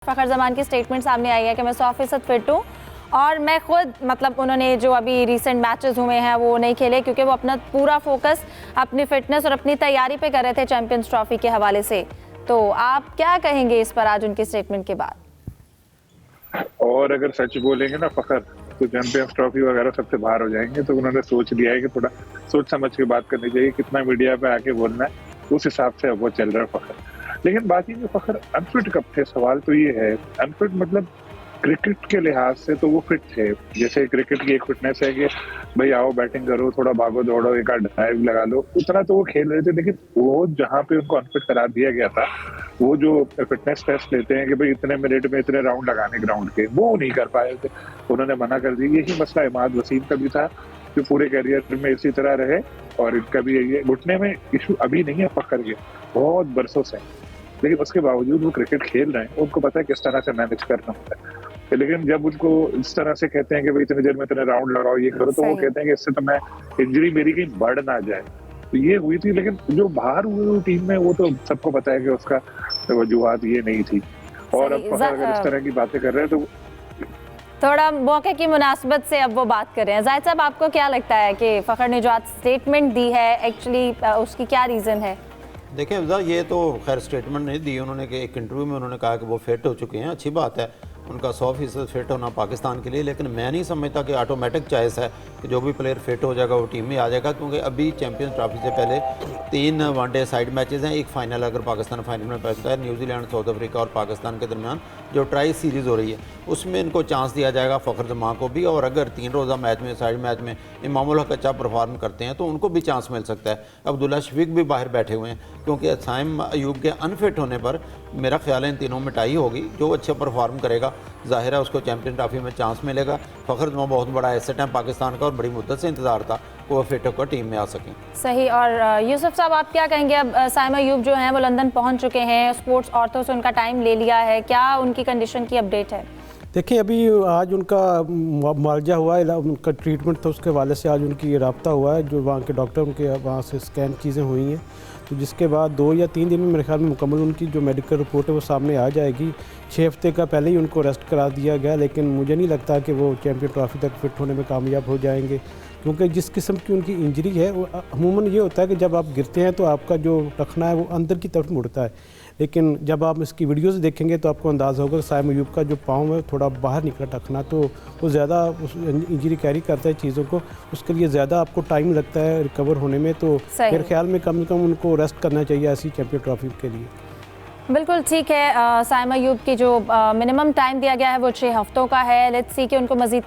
फ़खर ज़मान की स्टेटमेंट सामने आई है कि मैं 100% फिट हूँ और मैं खुद मतलब उन्होंने जो अभी रीसेंट मैचेस हुए हैं वो नहीं खेले क्योंकि वो अपना पूरा फोकस अपनी फिटनेस और अपनी तैयारी पे कर रहे थे चैंपियंस ट्रॉफी के हवाले से। तो आप क्या कहेंगे इस पर आज उनकी स्टेटमेंट के बाद? और अगर सच बोलेंगे ना फ़खर तो चैंपियंस ट्रॉफी वगैरह सबसे बाहर हो जाएंगे। तो उन्होंने सोच लिया है कि थोड़ा सोच समझ के बात करनी चाहिए, कितना मीडिया पे आके बोलना है उस हिसाब से अब वो चल रहा है फ़खर। लेकिन बात ये फ़खर अनफिट कब थे, सवाल तो ये है। अनफिट मतलब क्रिकेट के लिहाज से तो वो फिट थे। जैसे क्रिकेट की एक फिटनेस है कि भाई आओ बैटिंग करो, थोड़ा भागो दौड़ो, एक आध ड्राइव लगा लो, उतना तो वो खेल रहे थे। लेकिन वो जहाँ पे उनको अनफिट करार दिया गया था, वो जो फिटनेस टेस्ट लेते हैं कि भाई इतने मिनट में इतने राउंड लगाने ग्राउंड के, वो नहीं कर पाए थे। उन्होंने मना कर दी। यही मसला इमाद वसीम का भी था कि पूरे कैरियर में इसी तरह रहे। और इनका भी ये घुटने में इशू अभी नहीं है फ़खर के, बहुत बरसों से। लेकिन उसके बावजूद वो क्रिकेट खेल रहे हैं, उनको पता है किस तरह से मैनेज करना होता है। लेकिन जब उनको इस तरह से कहते हैं कि भाई इतनी देर में इतने राउंड लगाओ, ये करो, तो वो कहते हैं कि इससे तो मैं इंजरी मेरी कहीं बढ़ ना जाए। तो ये हुई थी। लेकिन जो बाहर हुई टीम में वो तो सबको पता है कि उसका वजूहात ये नहीं थी। और अब अगर इस तरह की बातें कर रहे हैं तो थोड़ा मौके की मुनासबत से अब वो बात कर रहे हैं। जाहिद साहब, आपको क्या लगता है कि फ़खर ने जो आज स्टेटमेंट दी है एक्चुअली उसकी क्या रीज़न है? देखिए अफ़ज़ा, ये तो खैर स्टेटमेंट नहीं दी उन्होंने कि एक इंटरव्यू में उन्होंने कहा कि वो फिट हो चुके हैं। अच्छी बात है उनका 100% फिट होना पाकिस्तान के लिए, लेकिन मैं नहीं समझता कि ऑटोमेटिक चॉइस है कि जो भी प्लेयर फिट हो जाएगा वो टीम में आ जाएगा। क्योंकि अभी चैंपियंस ट्रॉफी से पहले 3 वनडे साइड मैचेस हैं। एक फाइनल, अगर पाकिस्तान फाइनल में पहुंचता है, न्यूजीलैंड, साउथ अफ्रीका और पाकिस्तान के दरमियान जो ट्राई सीरीज़ हो रही है उसमें इनको चांस दिया जाएगा फ़खर जमान को भी। और अगर 3 रोज़ा मैच में, साइड मैच में इमामुल हक अच्छा परफॉर्म करते हैं तो उनको भी चांस मिल सकता है। अब्दुल्ला शफीक भी बाहर बैठे हुए हैं क्योंकि साइम अयूब के अनफिट होने पर मेरा ख्याल है इन तीनों में टाई होगी। जो अच्छा परफॉर्म करेगा ज़ाहिर है उसको चैंपियन ट्रॉफी में चांस मिलेगा। फ़खर जमान बहुत बड़ा एसेट है पाकिस्तान का और बड़ी मुद्दत से इंतज़ार था कि वो फिट होकर टीम में आ सकें। सही। और यूसुफ साहब, आप क्या कहेंगे? अब साइम अयूब जो हैं वो लंदन पहुंच चुके हैं, स्पोर्ट्स ऑर्थो से उनका टाइम ले लिया है, क्या उनकी कंडीशन की अपडेट है? देखिए अभी आज उनका मुआवजा हुआ है, उनका ट्रीटमेंट था, उसके वाले से आज उनकी रब्ता हुआ है। जो वहाँ के डॉक्टर उनके वहाँ से स्कैन चीज़ें हुई हैं, तो जिसके बाद 2 या 3 दिन में मेरे ख्याल में मुकम्मल उनकी जो मेडिकल रिपोर्ट है वो सामने आ जाएगी। 6 हफ्ते का पहले ही उनको रेस्ट करा दिया गया, लेकिन मुझे नहीं लगता कि वो चैंपियन ट्रॉफी तक फिट होने में कामयाब हो जाएंगे। क्योंकि जिस किस्म की उनकी इंजरी है वो अमूमन ये होता है कि जब आप गिरते हैं तो आपका जो टखना है वो अंदर की तरफ मुड़ता है। लेकिन जब आप इसकी वीडियोस देखेंगे तो आपको अंदाज़ा होगा कि साइम अयूब का जो पाँव है थोड़ा बाहर निकला टखना, तो वो ज़्यादा उस इंजरी कैरी करता है चीज़ों को, उसके लिए ज़्यादा आपको टाइम लगता है रिकवर होने में। तो मेरे ख्याल में कम से कम उनको रेस्ट करना चाहिए ऐसी चैंपियन ट्रॉफी के लिए। बिल्कुल ठीक है। साइम अयूब की जो मिनिमम टाइम दिया गया है वो 6 हफ्तों का है। लेट्स सी कि उनको मज़ीद